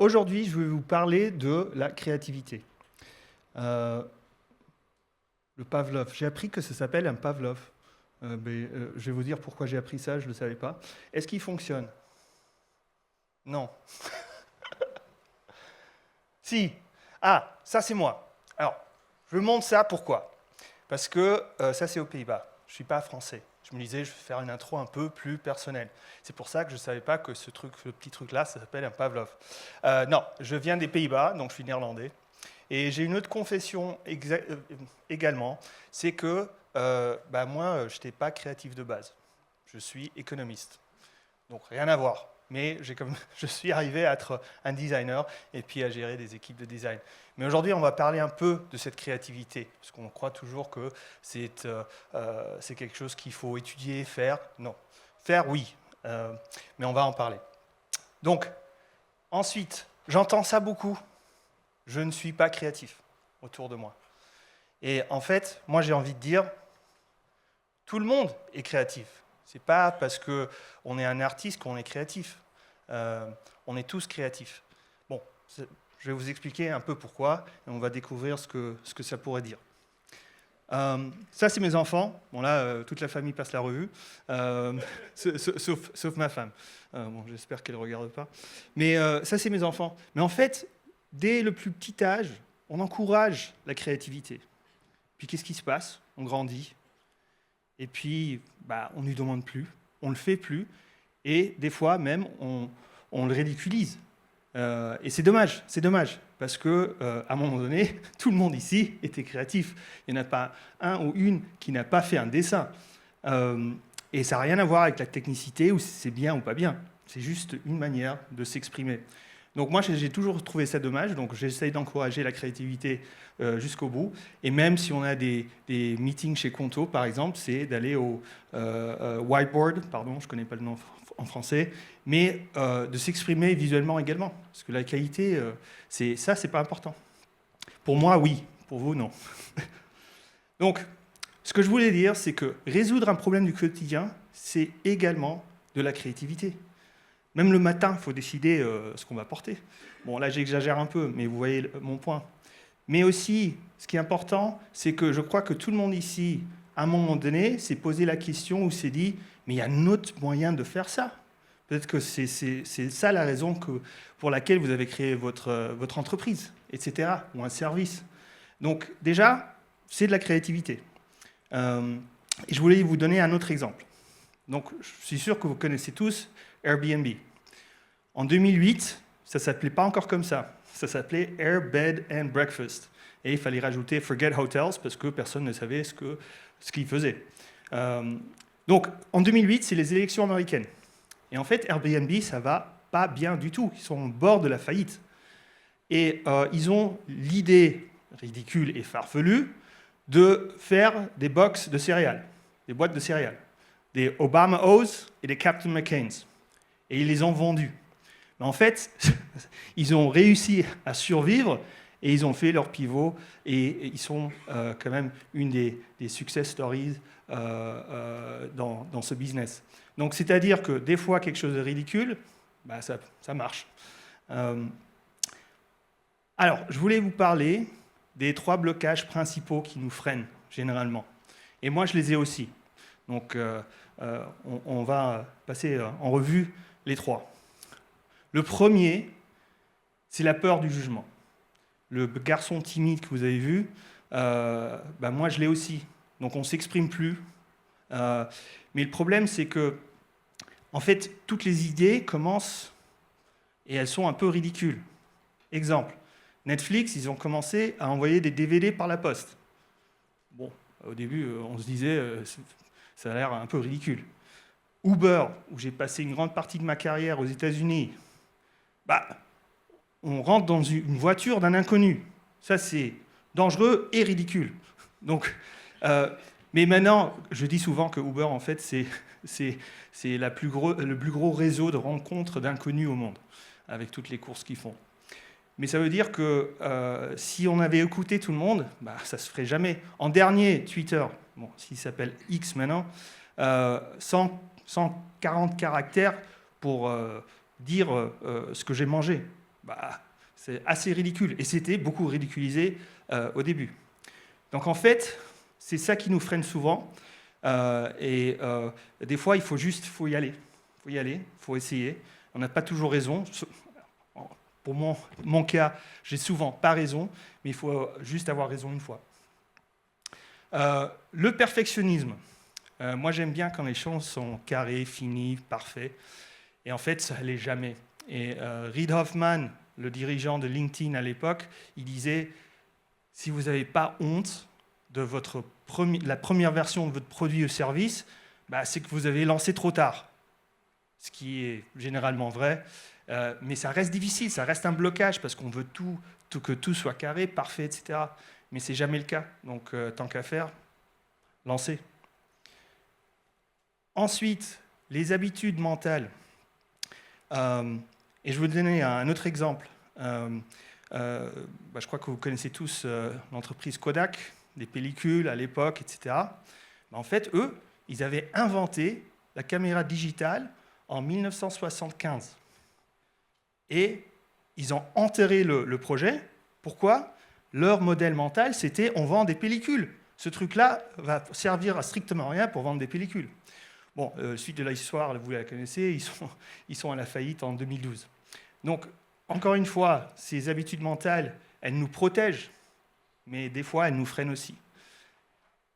Aujourd'hui, je vais vous parler de la créativité. Euh, le Pavlov. J'ai appris que ça s'appelle un Pavlov. Je vais vous dire pourquoi j'ai appris ça, je ne le savais pas. Est-ce qu'il fonctionne? Non. Si. Ah, ça c'est moi. Alors, je montre ça pourquoi? Parce que ça c'est aux Pays-Bas. Je ne suis pas français. Je me disais, je vais faire une intro un peu plus personnelle. C'est pour ça que je ne savais pas que ce petit truc-là, ça s'appelle un Pavlov. Non, je viens des Pays-Bas, donc je suis néerlandais. Et j'ai une autre confession également, c'est que moi, je n'étais pas créatif de base. Je suis économiste. Donc rien à voir. Mais je suis arrivé à être un designer et puis à gérer des équipes de design. Mais aujourd'hui, on va parler un peu de cette créativité, parce qu'on croit toujours que c'est quelque chose qu'il faut étudier, faire. Non. Faire, oui. Mais on va en parler. Donc, ensuite, j'entends ça beaucoup. Je ne suis pas créatif autour de moi. Et en fait, moi j'ai envie de dire, tout le monde est créatif. C'est pas parce qu'on est un artiste qu'on est créatif. On est tous créatifs. Bon, je vais vous expliquer un peu pourquoi, et on va découvrir ce que ça pourrait dire. Ça, c'est mes enfants. Bon, là, toute la famille passe la revue, sauf ma femme. Bon, j'espère qu'elle ne regarde pas. Mais ça, c'est mes enfants. Mais en fait, dès le plus petit âge, on encourage la créativité. Puis qu'est-ce qui se passe? On grandit. Et puis, on ne lui demande plus, on ne le fait plus. Et des fois, même, on le ridiculise. Et c'est dommage, parce qu'à un moment donné, tout le monde ici était créatif. Il n'y en a pas un ou une qui n'a pas fait un dessin. Et ça n'a rien à voir avec la technicité, ou si c'est bien ou pas bien. C'est juste une manière de s'exprimer. Donc moi, j'ai toujours trouvé ça dommage, donc j'essaye d'encourager la créativité jusqu'au bout. Et même si on a des meetings chez Conto, par exemple, c'est d'aller au whiteboard, pardon, je ne connais pas le nom en français, mais de s'exprimer visuellement également. Parce que la qualité, c'est pas important. Pour moi, oui. Pour vous, non. Donc, ce que je voulais dire, c'est que résoudre un problème du quotidien, c'est également de la créativité. Même le matin, il faut décider ce qu'on va porter. Bon, là, j'exagère un peu, mais vous voyez mon point. Mais aussi, ce qui est important, c'est que je crois que tout le monde ici, à un moment donné, s'est posé la question ou s'est dit « mais il y a un autre moyen de faire ça ». Peut-être que c'est ça la raison pour laquelle vous avez créé votre entreprise, etc., ou un service. Donc déjà, c'est de la créativité. Et je voulais vous donner un autre exemple. Donc, je suis sûr que vous connaissez tous Airbnb. En 2008, ça ne s'appelait pas encore comme ça. Ça s'appelait Air, Bed and Breakfast. Et il fallait rajouter Forget Hotels parce que personne ne savait ce qu'ils faisaient. Donc, en 2008, c'est les élections américaines. Et en fait, Airbnb, ça ne va pas bien du tout. Ils sont au bord de la faillite. Et ils ont l'idée ridicule et farfelue de faire des box de céréales, des boîtes de céréales, des Obama O's et des Captain McCain's. Et ils les ont vendus. Mais en fait, ils ont réussi à survivre et ils ont fait leur pivot et ils sont quand même une des success stories dans ce business. Donc, c'est-à-dire que des fois, quelque chose de ridicule, ça marche. Alors, je voulais vous parler des 3 blocages principaux qui nous freinent, généralement. Et moi, je les ai aussi. Donc, on va passer en revue les 3. Le premier, c'est la peur du jugement. Le garçon timide que vous avez vu, moi, je l'ai aussi. Donc, on ne s'exprime plus. Mais le problème, c'est que, en fait, toutes les idées commencent et elles sont un peu ridicules. Exemple, Netflix, ils ont commencé à envoyer des DVD par la poste. Bon, au début, on se disait, ça a l'air un peu ridicule. Uber, où j'ai passé une grande partie de ma carrière aux États-Unis, on rentre dans une voiture d'un inconnu. Ça, c'est dangereux et ridicule. Donc, mais maintenant, je dis souvent que Uber, en fait, c'est le plus gros réseau de rencontres d'inconnus au monde, avec toutes les courses qu'ils font. Mais ça veut dire que si on avait écouté tout le monde, ça ne se ferait jamais. En dernier, Twitter, bon, s'il s'appelle X maintenant, 140 caractères pour dire ce que j'ai mangé. c'est assez ridicule. Et c'était beaucoup ridiculisé au début. Donc en fait, c'est ça qui nous freine souvent. Des fois, faut y aller. Il faut essayer. On n'a pas toujours raison. Pour mon cas, j'ai souvent pas raison, mais il faut juste avoir raison une fois. Le perfectionnisme. Moi, j'aime bien quand les choses sont carrées, finies, parfaites. Et en fait, ça ne l'est jamais. Et Reid Hoffman, le dirigeant de LinkedIn à l'époque, il disait, si vous n'avez pas honte de la première version de votre produit ou service, c'est que vous avez lancé trop tard. Ce qui est généralement vrai. Mais ça reste difficile, ça reste un blocage parce qu'on veut que tout soit carré, parfait, etc. Mais ce n'est jamais le cas. Donc, tant qu'à faire, lancez. Ensuite, les habitudes mentales. Et je vais vous donner un autre exemple. Je crois que vous connaissez tous l'entreprise Kodak, des pellicules à l'époque, etc. En fait, eux, ils avaient inventé la caméra digitale en 1975. Et ils ont enterré le projet. Pourquoi ? Leur modèle mental, c'était on vend des pellicules. Ce truc-là va servir à strictement rien pour vendre des pellicules. Bon, suite de l'histoire, vous la connaissez, ils sont à la faillite en 2012. Donc, encore une fois, ces habitudes mentales, elles nous protègent, mais des fois, elles nous freinent aussi.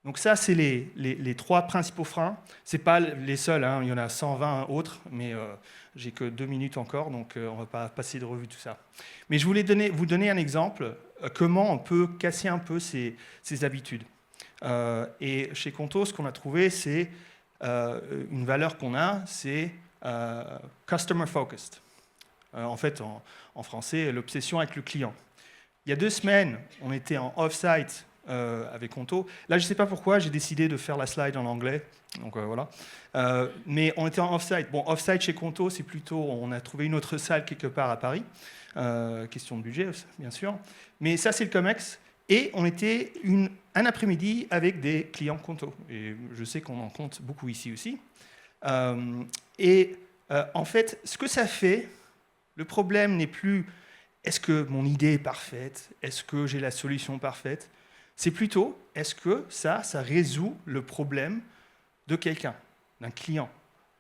Donc ça, c'est les trois principaux freins. Ce n'est pas les seuls, hein. Il y en a 120 autres, mais j'ai que 2 minutes encore, donc on ne va pas passer de revue tout ça. Mais je voulais vous donner un exemple, comment on peut casser un peu ces habitudes. Et chez Conto, ce qu'on a trouvé, c'est une valeur qu'on a, c'est customer focused. En fait, en français, l'obsession avec le client. Il y a 2 semaines, on était en off-site avec Conto. Là, je ne sais pas pourquoi, j'ai décidé de faire la slide en anglais. Donc voilà. Mais on était en off-site. Bon, off-site chez Conto, c'est plutôt, on a trouvé une autre salle quelque part à Paris. Question de budget, bien sûr. Mais ça, c'est le COMEX. Et on était un après-midi avec des clients Conto. Et je sais qu'on en compte beaucoup ici aussi. En fait, ce que ça fait, le problème n'est plus est-ce que mon idée est parfaite, est-ce que j'ai la solution parfaite. C'est plutôt, est-ce que ça résout le problème de quelqu'un, d'un client,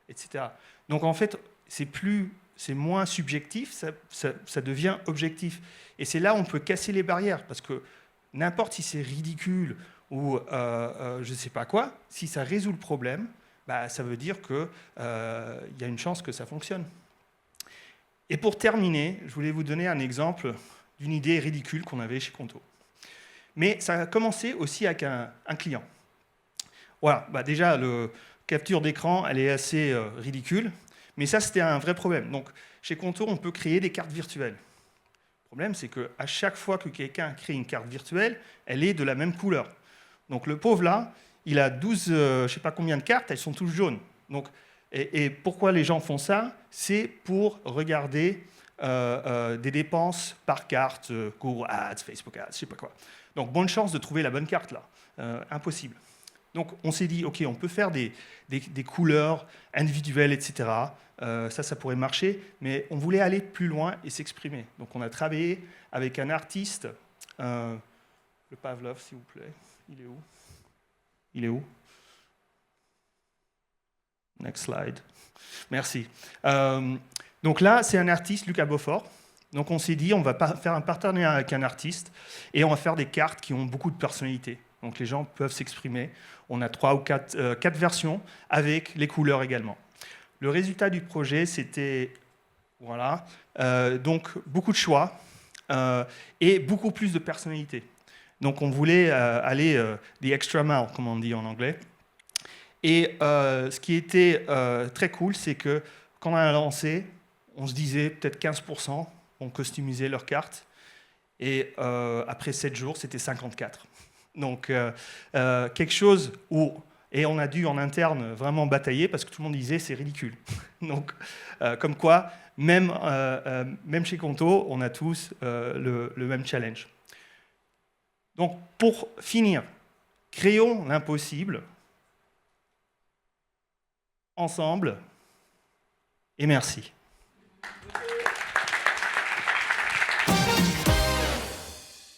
etc. Donc en fait, c'est moins subjectif, ça devient objectif. Et c'est là où on peut casser les barrières, parce que n'importe si c'est ridicule ou je ne sais pas quoi, si ça résout le problème, ça veut dire qu'il y a une chance que ça fonctionne. Et pour terminer, je voulais vous donner un exemple d'une idée ridicule qu'on avait chez Conto. Mais ça a commencé aussi avec un client. Voilà, déjà, la capture d'écran, elle est assez ridicule, mais ça, c'était un vrai problème. Donc, chez Conto, on peut créer des cartes virtuelles. Le problème, c'est qu'à chaque fois que quelqu'un crée une carte virtuelle, elle est de la même couleur. Donc, le pauvre là, il a 12, je ne sais pas combien de cartes, elles sont toutes jaunes. Donc, et pourquoi les gens font ça ? C'est pour regarder des dépenses par carte, Google Ads, Facebook Ads, je ne sais pas quoi. Donc, bonne chance de trouver la bonne carte, là. Impossible. Donc, on s'est dit, OK, on peut faire des couleurs individuelles, etc. Ça pourrait marcher, mais on voulait aller plus loin et s'exprimer. Donc, on a travaillé avec un artiste, le Pavlov, s'il vous plaît. Il est où Next slide. Merci. Donc là, c'est un artiste, Lucas Beaufort. Donc on s'est dit, on va faire un partenariat avec un artiste et on va faire des cartes qui ont beaucoup de personnalité. Donc les gens peuvent s'exprimer. On a 3 ou 4 versions avec les couleurs également. Le résultat du projet, c'était voilà, donc beaucoup de choix et beaucoup plus de personnalité. Donc on voulait aller the extra mile, comme on dit en anglais. Et ce qui était très cool, c'est que quand on a lancé, on se disait peut-être 15% ont customisé leur carte. Et après 7 jours, c'était 54. Donc quelque chose où... Et on a dû en interne vraiment batailler parce que tout le monde disait c'est ridicule. Donc comme quoi, même chez Conto, on a tous le même challenge. Donc pour finir, créons l'impossible ensemble et merci.